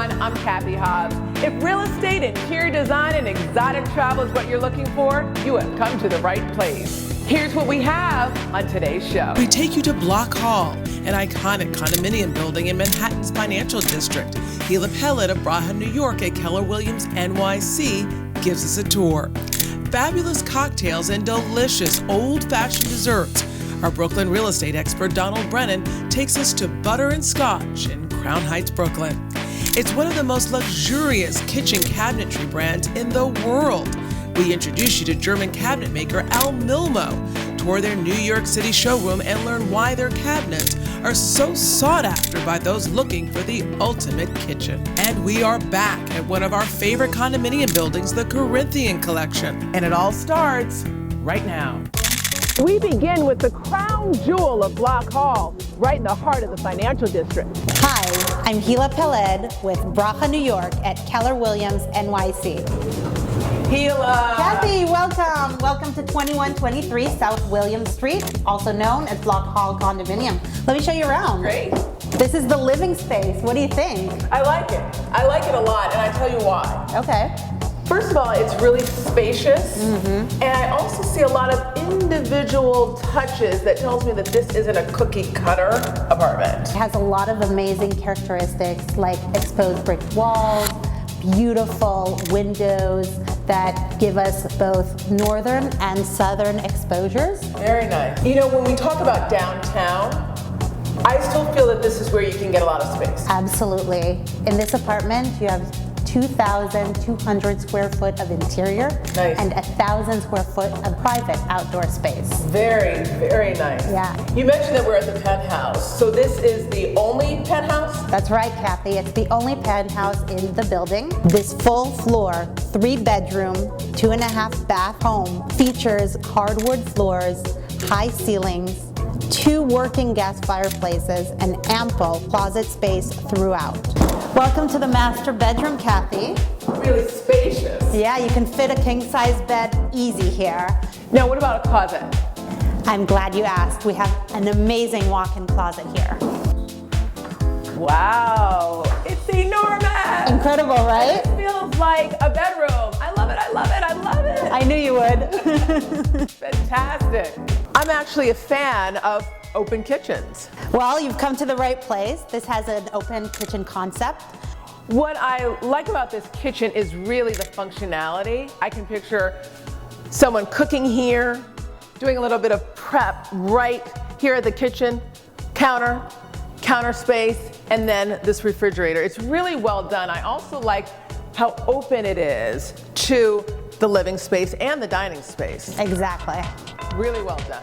everyone, I'm Cathy Hobbs. If real estate, interior design, and exotic travel is what you're looking for, you have come to the right place. Here's what we have on today's show. We take you to Block Hall, an iconic condominium building in Manhattan's financial district. Hila Peled of Bracha, New York at Keller Williams NYC gives us a tour. Fabulous cocktails and delicious old-fashioned desserts. Our Brooklyn real estate expert, Brennan, takes us to Butter and Scotch in Crown Heights, Brooklyn. It's one of the most luxurious kitchen cabinetry brands in the world. We introduce you to German cabinet maker Allmilmo, tour their New York City showroom, and learn why their cabinets are so sought after by those looking for the ultimate kitchen. And we are back at one of our favorite condominium buildings, the Corinthian Collection. And it all starts right now. We begin with the crown jewel of Block Hall, right in the heart of the financial district. Hi, I'm Hila Peled with Bracha, New York at Keller Williams NYC. Hila! Cathy, welcome! Welcome to 2123 South William Street, also known as Block Hall Condominium. Let me show you around. Great. This is the living space. What do you think? I like it. I like it a lot, and I tell you why. Okay. First of all, it's really spacious, and I also see a lot of individual touches that tells me that this isn't a cookie cutter apartment. It has a lot of amazing characteristics like exposed brick walls, beautiful windows that give us both northern and southern exposures. Very nice. You know, when we talk about downtown, I still feel that this is where you can get a lot of space. Absolutely. In this apartment, you have 2,200 square foot of interior and 1,000 square foot of private outdoor space. Very, very nice. Yeah. You mentioned that we're at the penthouse. So this is the only penthouse? That's right, Cathy. It's the only penthouse in the building. This full floor, 3-bedroom, 2.5 bath home features hardwood floors, high ceilings, 2 working gas fireplaces, and ample closet space throughout. Welcome to the master bedroom, Cathy. Really spacious. Yeah, you can fit a king-size bed easy here. Now, what about a closet? I'm glad you asked. We have an amazing walk-in closet here. Wow, it's enormous. Incredible, right? It feels like a bedroom. I love it, I love it, I love it. I knew you would. Fantastic. I'm actually a fan of open kitchens. Well, you've come to the right place. This has an open kitchen concept. What I like about this kitchen is really the functionality. I can picture someone cooking here, doing a little bit of prep right here at the kitchen, counter space, and then this refrigerator. It's really well done. I also like how open it is to the living space and the dining space. Exactly. Really well done.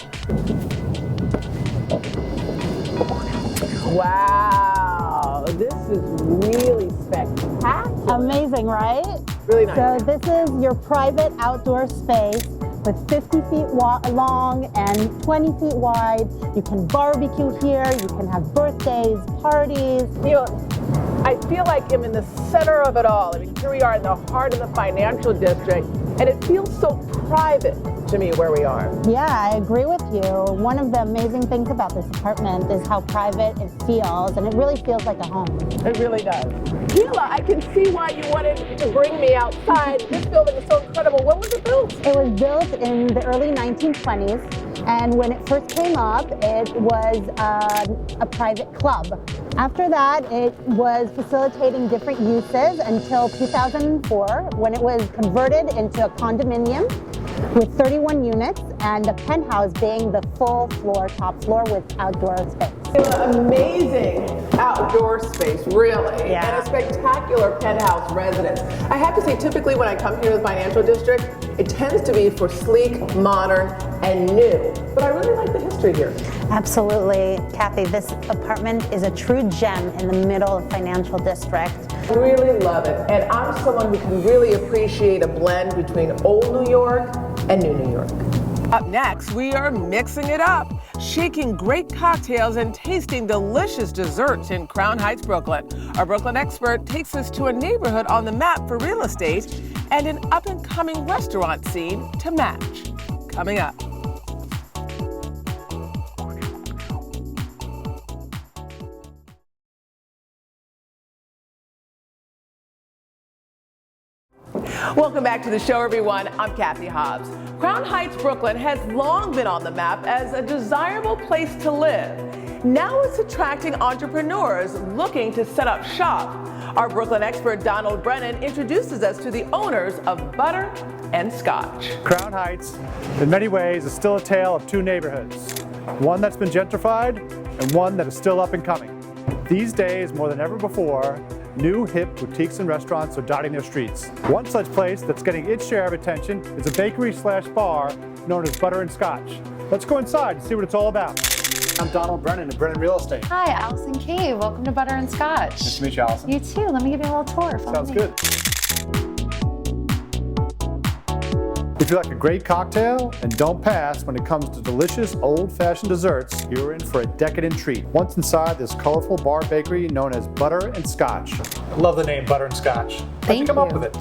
Wow, this is really spectacular. Amazing, right? Really nice. So this is your private outdoor space with 50 feet long and 20 feet wide. You can barbecue here, you can have birthdays, parties. You know, I feel like I'm in the center of it all. I mean, here we are in the heart of the financial district, and it feels so private to me where we are. Yeah, I agree with you. One of the amazing things about this apartment is how private it feels, and it really feels like a home. It really does. Hila, I can see why you wanted to bring me outside. This building is so incredible. When was it built? It was built in the early 1920s, and when it first came up, it was a private club. After that, it was facilitating different uses until 2004, when it was converted into a condominium with 31 units, and the penthouse being the full floor, top floor with outdoor space. Amazing outdoor space, really, Yeah. and a spectacular penthouse residence. I have to say, typically when I come here to the financial district, it tends to be for sleek, modern, and new. But I really like the history here. Absolutely, Cathy. This apartment is a true gem in the middle of financial district. I really love it, and I'm someone who can really appreciate a blend between old New York and new New York. Up next, we are mixing it up, shaking great cocktails and tasting delicious desserts in Crown Heights, Brooklyn. Our Brooklyn expert takes us to a neighborhood on the map for real estate and an up-and-coming restaurant scene to match. Coming up. Welcome back to the show, everyone. I'm Cathy Hobbs. Crown Heights, Brooklyn has long been on the map as a desirable place to live. Now it's attracting entrepreneurs looking to set up shop. Our Brooklyn expert, Brennan, introduces us to the owners of Butter and Scotch. Crown Heights, in many ways, is still a tale of two neighborhoods. One that's been gentrified and one that is still up and coming. These days, more than ever before, new hip boutiques and restaurants are dotting their streets. One such place that's getting its share of attention is a bakery/bar known as Butter and Scotch. Let's go inside and see what it's all about. I'm Brennan of Brennan Real Estate. Hi, Allison Kay. Welcome to Butter and Scotch. Nice to meet you, Allison. You too. Let me give you a little tour. Sounds good. If you like a great cocktail and don't pass when it comes to delicious old-fashioned desserts, you're in for a decadent treat. Once inside this colorful bar bakery known as Butter and Scotch. I love the name Butter and Scotch. How'd you come up with it?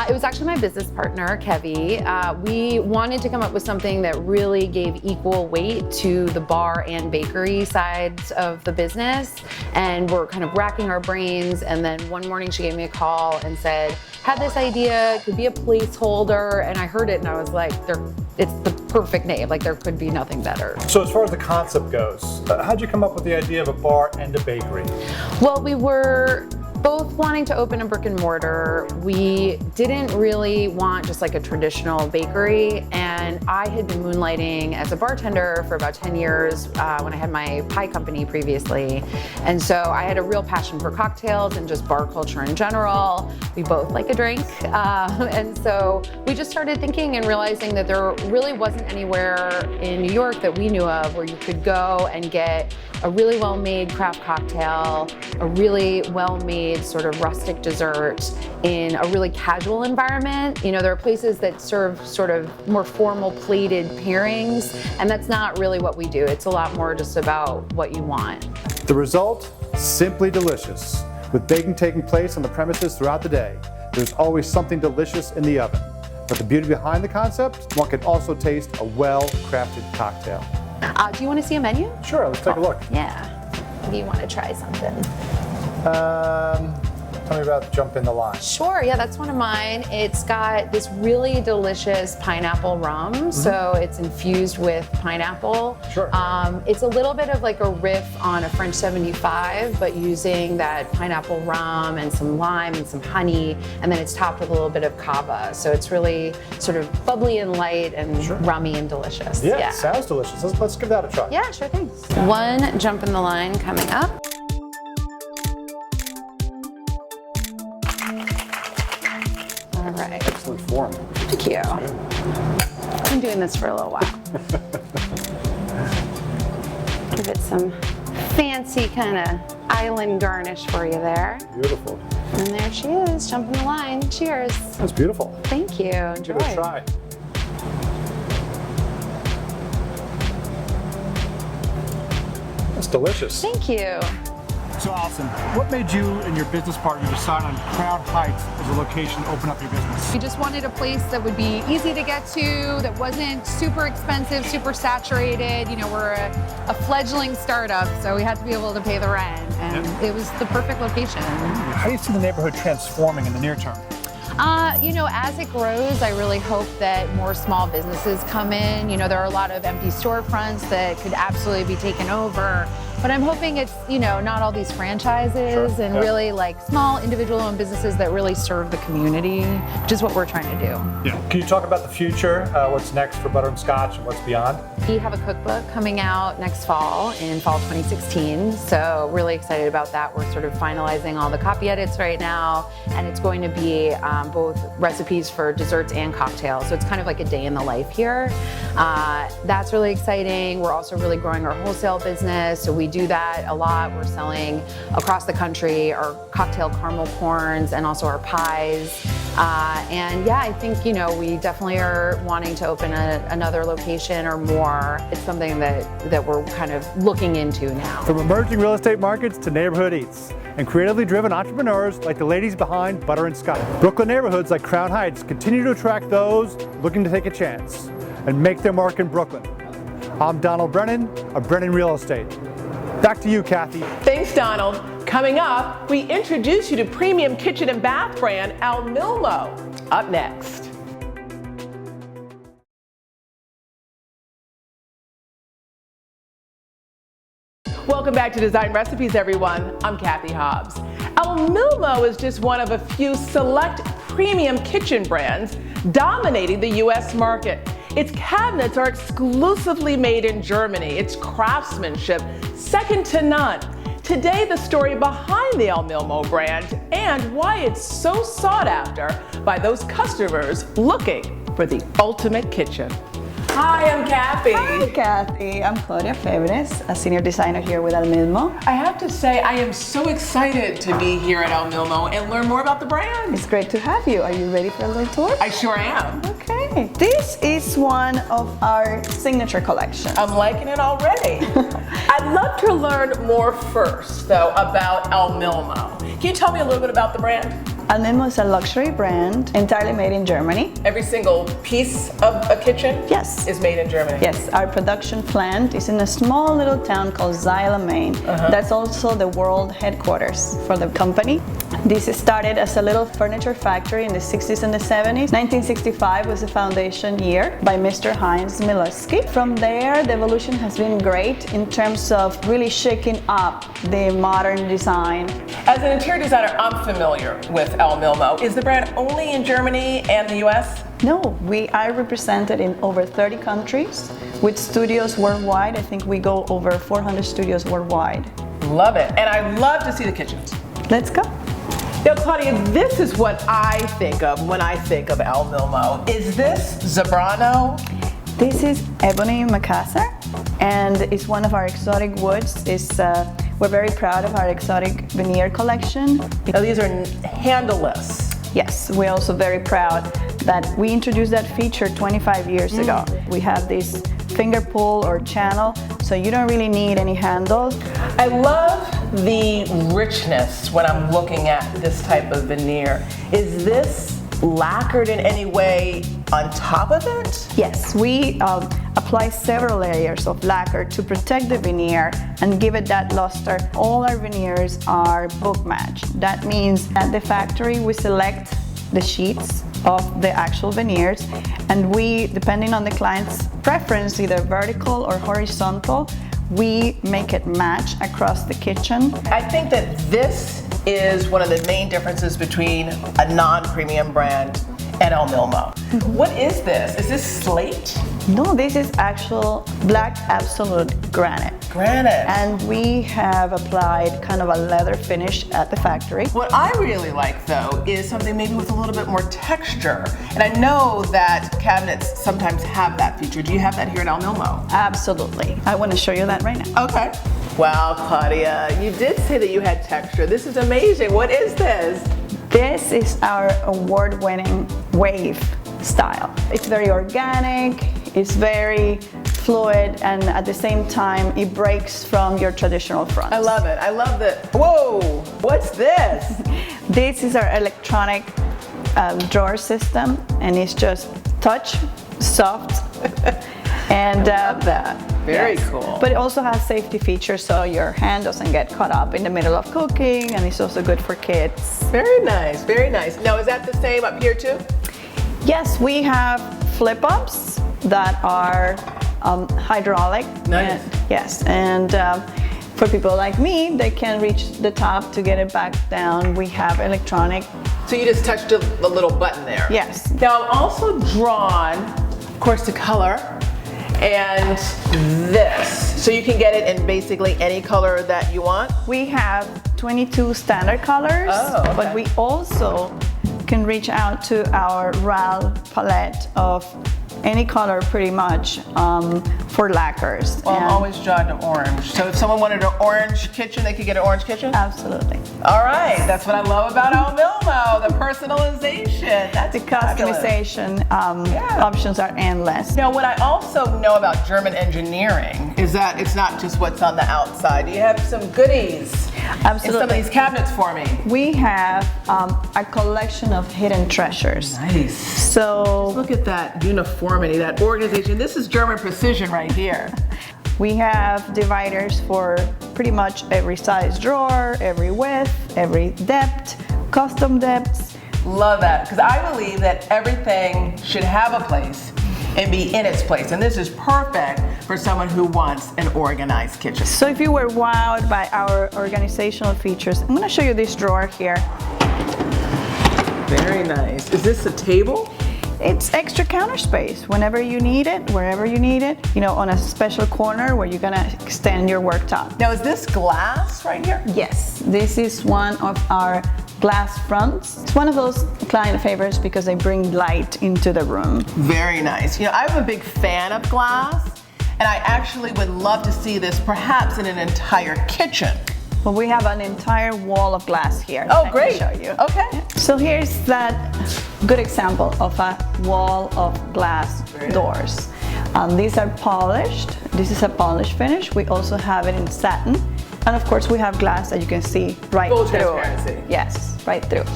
It was actually my business partner, Cathy. We wanted to come up with something that really gave equal weight to the bar and bakery sides of the business. And we're kind of racking our brains. And then one morning she gave me a call and said, had this idea, it could be a placeholder. And I heard it and I was like, it's the perfect name. Like there could be nothing better. So as far as the concept goes, how'd you come up with the idea of a bar and a bakery? Well, we were both wanting to open a brick and mortar. We didn't really want just like a traditional bakery, and I had been moonlighting as a bartender for about 10 years when I had my pie company previously. And so I had a real passion for cocktails and just bar culture in general. We both like a drink. And so we just started thinking and realizing that there really wasn't anywhere in New York that we knew of where you could go and get a really well-made craft cocktail, a really well-made sort of rustic dessert in a really casual environment. You know, there are places that serve sort of more formal plated pairings, and that's not really what we do. It's a lot more just about what you want. The result? Simply delicious. With baking taking place on the premises throughout the day, there's always something delicious in the oven. But the beauty behind the concept, one can also taste a well-crafted cocktail. Do you want to see a menu? Sure, let's take a look. Yeah. Do you want to try something? Tell me about Jump in the Line. Sure, yeah, that's one of mine. It's got this really delicious pineapple rum, so it's infused with pineapple. Sure. It's a little bit of like a riff on a French 75, but using that pineapple rum and some lime and some honey, and then it's topped with a little bit of cava. So it's really sort of bubbly and light and rummy and delicious. Yeah, it sounds delicious. Let's give that a try. Yeah, sure thing. One Jump in the Line coming up. All right. Excellent form. Thank you. I've been doing this for a little while. Give it some fancy kind of island garnish for you there. Beautiful. And there she is, jumping the line. Cheers. That's beautiful. Thank you. Enjoy. Give it a try. That's delicious. Thank you. So Allison, what made you and your business partner decide on Crown Heights as a location to open up your business? We just wanted a place that would be easy to get to, that wasn't super expensive, super saturated. You know, we're a fledgling startup, so we had to be able to pay the rent, and it was the perfect location. How do you see the neighborhood transforming in the near term? You know, as it grows, I really hope that more small businesses come in. You know, there are a lot of empty storefronts that could absolutely be taken over. But I'm hoping it's, you know, not all these franchises and really like small individual owned businesses that really serve the community, which is what we're trying to do. Yeah. Can you talk about the future, what's next for Butter and Scotch and what's beyond? We have a cookbook coming out next fall, in fall 2016. So really excited about that. We're sort of finalizing all the copy edits right now, and it's going to be both recipes for desserts and cocktails. So it's kind of like a day in the life here. That's really exciting. We're also really growing our wholesale business. So we do that a lot. We're selling across the country our cocktail caramel corns and also our pies. And yeah, I think, you know, we definitely are wanting to open another location or more. It's something that we're kind of looking into now. From emerging real estate markets to neighborhood eats and creatively driven entrepreneurs like the ladies behind Butter and Scotch. Brooklyn neighborhoods like Crown Heights continue to attract those looking to take a chance and make their mark in Brooklyn. I'm Brennan of Brennan Real Estate. Back to you, Cathy. Thanks, Donald. Coming up, we introduce you to premium kitchen and bath brand Allmilmo. Up next. Welcome back to Design Recipes, everyone. I'm Cathy Hobbs. Allmilmo is just one of a few select premium kitchen brands dominating the U.S. market. Its cabinets are exclusively made in Germany. Its craftsmanship, second to none. Today, the story behind the Allmilmo brand and why it's so sought after by those customers looking for the ultimate kitchen. Hi, I'm Cathy. Hi, Cathy. I'm Claudia Febres, a senior designer here with Allmilmo. I have to say, I am so excited to be here at Allmilmo and learn more about the brand. It's great to have you. Are you ready for a little tour? I sure am. Okay. This is one of our signature collections. I'm liking it already. I'd love to learn more first, though, about Allmilmo. Can you tell me a little bit about the brand? Allmilmo is a luxury brand entirely made in Germany. Every single piece of a kitchen Yes. is made in Germany. Yes, our production plant is in a small little town called Hila, Maine. That's also the world headquarters for the company. This started as a little furniture factory in the 60s and the 70s. 1965 was the foundation year by Mr. Heinz Miluski. From there, the evolution has been great in terms of really shaking up the modern design. As an interior designer, I'm familiar with Allmilmo. Is the brand only in Germany and the US? No, we are represented in over 30 countries with studios worldwide. I think we go over 400 studios worldwide. Love it. And I love to see the kitchens. Let's go. Now, Claudia, this is what I think of when I think of Allmilmo. Is this Zebrano? This is ebony macassar, and it's one of our exotic woods. We're very proud of our exotic veneer collection. Now, these are handleless. Yes, we're also very proud that we introduced that feature 25 years ago. We have this finger pull or channel, so you don't really need any handle. I love the richness when I'm looking at this type of veneer. Is this lacquered in any way on top of it? Yes, we apply several layers of lacquer to protect the veneer and give it that luster. All our veneers are book matched. That means at the factory we select the sheets of the actual veneers, and we, depending on the client's preference, either vertical or horizontal, we make it match across the kitchen. I think that this is one of the main differences between a non-premium brand and Allmilmo. What is this? Is this slate? No, this is actual black absolute granite. Granite. And we have applied kind of a leather finish at the factory. What I really like, though, is something maybe with a little bit more texture. And I know that cabinets sometimes have that feature. Do you have that here at Allmilmo? Absolutely. I want to show you that right now. Okay. Wow, Claudia, you did say that you had texture. This is amazing. What is this? This is our award-winning wave style. It's very organic, it's very fluid, and at the same time, it breaks from your traditional fronts. I love it. I love the, whoa, what's this? This is our electronic drawer system, and it's just touch, soft, and I love that. Very yes. cool. But it also has safety features, so your hand doesn't get caught up in the middle of cooking, and it's also good for kids. Very nice, very nice. Now, is that the same up here too? Yes, we have flip-ups that are hydraulic. Nice. Yes, and for people like me, they can reach the top to get it back down. We have electronic. So you just touched a little button there. Yes. Now, I'm also drawn, of course, to color. And this. So you can get it in basically any color that you want? We have 22 standard colors, okay. But we also can reach out to our RAL palette of any color pretty much for lacquers. Well, I'm always drawn to orange. So if someone wanted an orange kitchen, they could get an orange kitchen? Absolutely. All right, that's what I love about Allmilmo, the personalization. That's the customization options are endless. Now, what I also know about German engineering is that it's not just what's on the outside. You have some goodies Absolutely. in some of these cabinets for me. We have a collection of hidden treasures. Nice. So look at that uniformity, that organization. This is German precision right here. We have dividers for pretty much every size drawer, every width, every depth, custom depths. Love that, because I believe that everything should have a place and be in its place. And this is perfect for someone who wants an organized kitchen. So if you were wowed by our organizational features, I'm gonna show you this drawer here. Very nice. Is this a table? It's extra counter space whenever you need it, wherever you need it, you know, on a special corner where you're gonna extend your worktop. Now, is this glass right here? Yes, this is one of our glass fronts. It's one of those client favorites because they bring light into the room. Very nice. You know, I'm a big fan of glass, and I actually would love to see this perhaps in an entire kitchen. Well, we have an entire wall of glass here. Oh, I great. can show you. Okay. So here's that good example of a wall of glass doors. These are polished. This is a polished finish. We also have it in satin. And of course, we have glass that you can see right Full through. transparency. Yes, right through.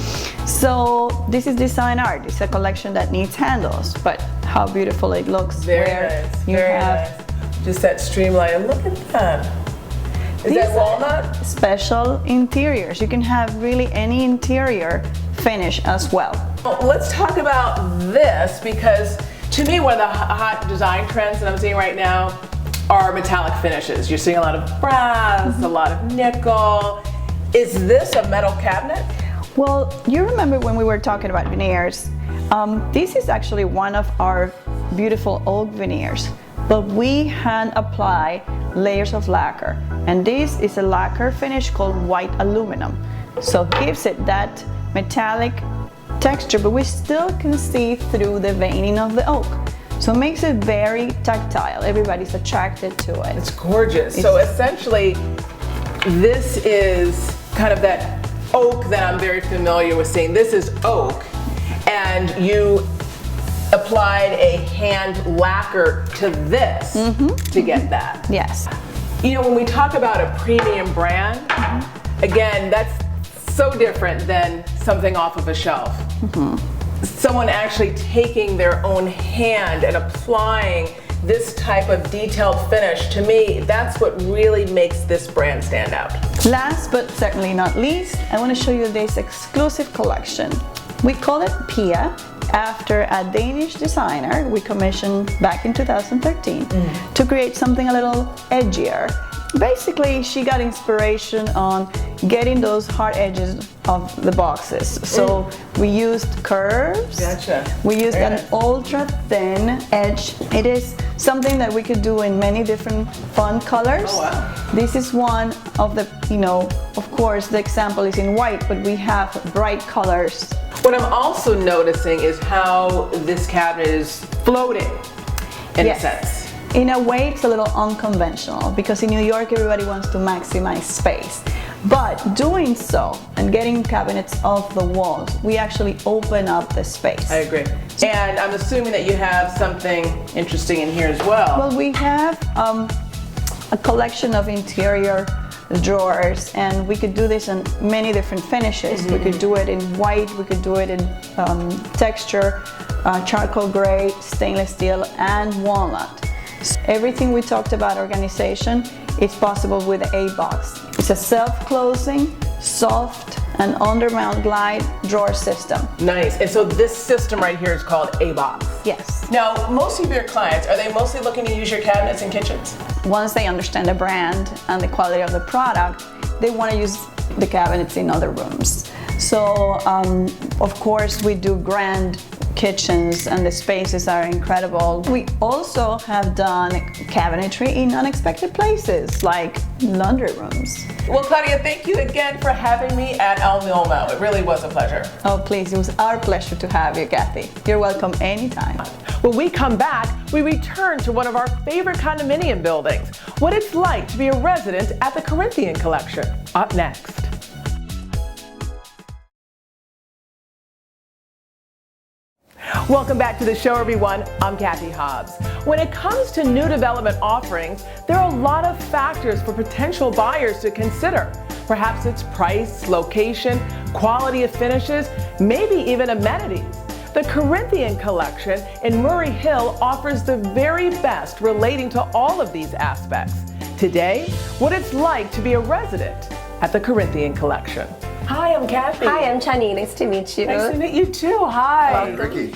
So this is design art. It's a collection that needs handles, but how beautiful it looks. Very where nice. you Very have nice. Just that streamline. And look at that. Is that walnut? Special interiors. You can have really any interior finish as well. Well, let's talk about this, because to me, one of the hot design trends that I'm seeing right now are metallic finishes. You're seeing a lot of brass, a lot of nickel. Is this a metal cabinet? Well, you remember when we were talking about veneers, this is actually one of our beautiful oak veneers, but we hand apply layers of lacquer, and this is a lacquer finish called white aluminum. So it gives it that metallic texture, but we still can see through the veining of the oak. So it makes it very tactile. Everybody's attracted to it. It's gorgeous. So essentially, this is kind of that oak that I'm very familiar with seeing. This is oak, and you applied a hand lacquer to this to get that. Yes. You know, when we talk about a premium brand, again, that's so different than something off of a shelf. Someone actually taking their own hand and applying this type of detailed finish, to me, that's what really makes this brand stand out. Last but certainly not least, I want to show you this exclusive collection. We call it Pia, after a Danish designer we commissioned back in 2013 to create something a little edgier. Basically, she got inspiration on getting those hard edges of the boxes. So we used curves. Gotcha. We used an ultra thin edge. It is something that we could do in many different fun colors. Oh, wow. This is one of the, you know, of course the example is in white, but we have bright colors. What I'm also noticing is how this cabinet is floating in a sense. In a way, it's a little unconventional because in New York, everybody wants to maximize space. But doing so and getting cabinets off the walls, we actually open up the space. I agree. And I'm assuming that you have something interesting in here as well. Well, we have a collection of interior drawers, and we could do this in many different finishes. We could do it in white, we could do it in texture, charcoal gray, stainless steel, and walnut. Everything we talked about organization is possible with the A-box. It's a self-closing, soft, and undermount glide drawer system. Nice. And so this system right here is called A-box. Yes. Now, most of your clients, are they mostly looking to use your cabinets in kitchens? Once they understand the brand and the quality of the product, they want to use the cabinets in other rooms. So, of course, we do grand kitchens and the spaces are incredible. We also have done cabinetry in unexpected places like laundry rooms. Well, Claudia, thank you again for having me at Allmilmo. It really was a pleasure. Oh, please, it was our pleasure to have you, Cathy. You're welcome anytime. When we come back, we return to one of our favorite condominium buildings, what it's like to be a resident at the Corinthian Collection. Up next. Welcome back to the show, everyone. I'm Cathy Hobbs. When it comes to new development offerings, there are a lot of factors for potential buyers to consider. Perhaps it's price, location, quality of finishes, maybe even amenities. The Corinthian Collection in Murray Hill offers the very best relating to all of these aspects. Today, what it's like to be a resident at the Corinthian Collection. Hi, I'm Cathy. Hi, I'm Chani. Nice to meet you. Nice to meet you too. Hi. Welcome. Ricky.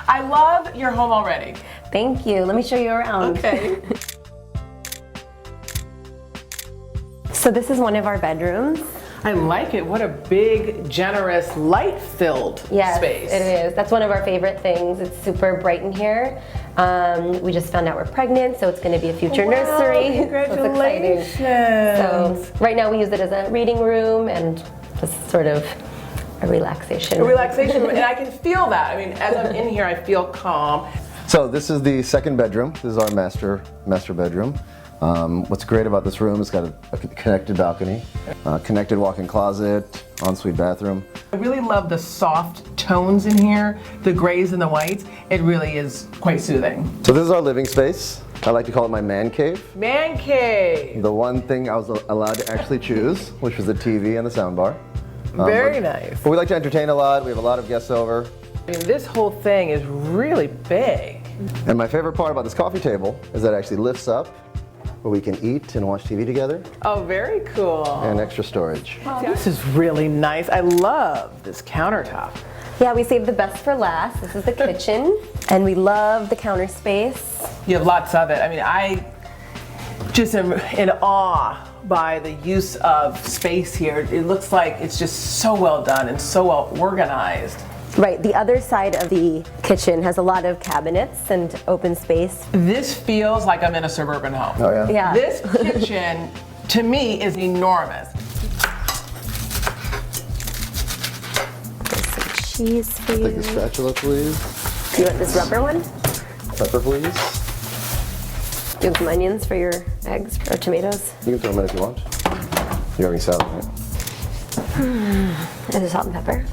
I love your home already. Thank you. Let me show you around. Okay. So this is one of our bedrooms. I like it. What a big, generous, light-filled Yes, space. it is. That's one of our favorite things. It's super bright in here. We just found out we're pregnant, so it's going to be a future nursery. Congratulations. So it's exciting. So right now we use it as a reading room and just sort of a relaxation. A relaxation room, and I can feel that. I mean, as I'm in here, I feel calm. So this is the second bedroom. This is our master bedroom. What's great about this room is it's got a connected balcony, connected walk-in closet, ensuite bathroom. I really love the soft tones in here, the grays and the whites. It really is quite soothing. So this is our living space. I like to call it my man cave. Man cave. The one thing I was allowed to actually choose, which was the TV and the soundbar. Very nice. But we like to entertain a lot. We have a lot of guests over. I mean, this whole thing is really big. And my favorite part about this coffee table is that it actually lifts up where we can eat and watch TV together, Oh, very cool. and extra storage. This is really nice. I love this countertop. Yeah, we saved the best for last. This is the kitchen, and we love the counter space. You have lots of it. I mean, I just am in awe by the use of space here. It looks like it's just so well done and so well organized. Right, the other side of the kitchen has a lot of cabinets and open space. This feels like I'm in a suburban home. Oh yeah? Yeah. This kitchen, to me, is enormous. There's some cheese for you. Take the spatula, please. You want this rubber one? Pepper, please. Do you have some onions for your eggs or tomatoes? You can throw them in if you want. You're having salad, right? And salt and pepper.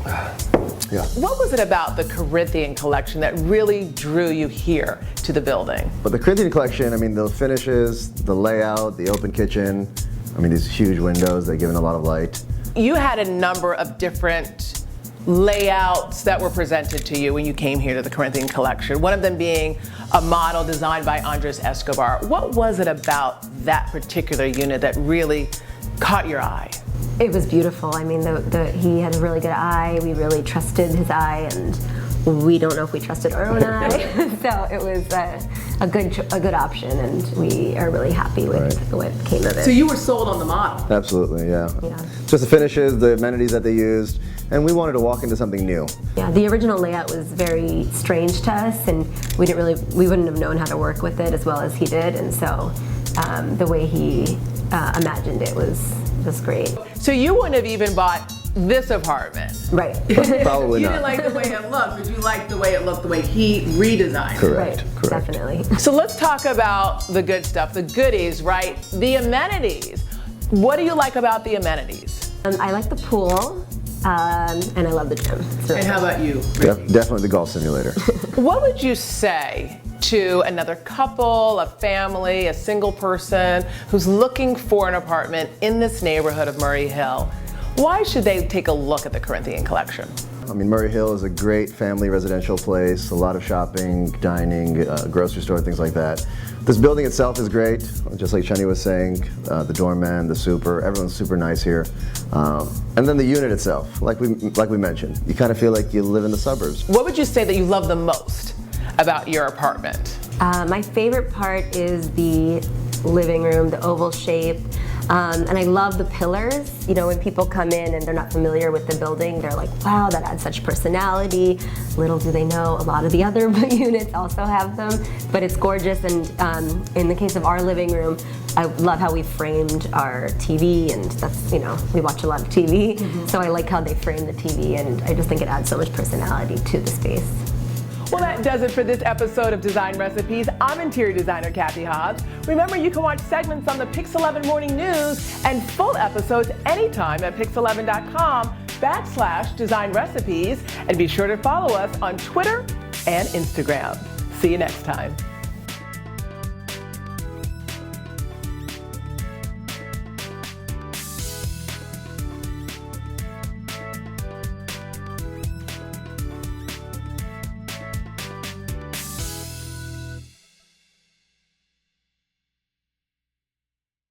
Yeah. What was it about the Corinthian Collection that really drew you here to the building? But the Corinthian Collection, I mean, the finishes, the layout, the open kitchen, I mean, these huge windows, they give it a lot of light. You had a number of different layouts that were presented to you when you came here to the Corinthian Collection, one of them being a model designed by Andres Escobar. What was it about that particular unit that really caught your eye? It was beautiful. I mean, he had a really good eye. We really trusted his eye, and we don't know if we trusted our own eye. So it was a good option, and we are really happy with what came of it. So you were sold on the model. Absolutely, yeah. Yeah. Just the finishes, the amenities that they used, and we wanted to walk into something new. Yeah, the original layout was very strange to us, and we wouldn't have known how to work with it as well as he did, and so the way he imagined it was great. So you wouldn't have even bought this apartment. Right. Probably You not. didn't like the way it looked, but you liked the way it looked, the way he redesigned it. Correct, Right, correct. definitely. So let's talk about the good stuff, the goodies, right? The amenities. What do you like about the amenities? I like the pool, and I love the gym. It's really And how about you? Definitely the golf simulator. What would you say to another couple, a family, a single person who's looking for an apartment in this neighborhood of Murray Hill? Why should they take a look at the Corinthian Collection? I mean, Murray Hill is a great family residential place, a lot of shopping, dining, grocery store, things like that. This building itself is great, just like Chani was saying, the doorman, the super, everyone's super nice here. And then the unit itself, like we mentioned, you kind of feel like you live in the suburbs. What would you say that you love the most about your apartment? My favorite part is the living room, the oval shape. And I love the pillars. You know, when people come in and they're not familiar with the building, they're like, wow, that adds such personality. Little do they know, a lot of the other units also have them. But it's gorgeous, and in the case of our living room, I love how we framed our TV, and that's, you know, we watch a lot of TV. So I like how they frame the TV, and I just think it adds so much personality to the space. Well, that does it for this episode of Design Recipes. I'm interior designer Cathy Hobbs. Remember, you can watch segments on the Pix 11 Morning News and full episodes anytime at pix11.com/Design Recipes. And be sure to follow us on Twitter and Instagram. See you next time.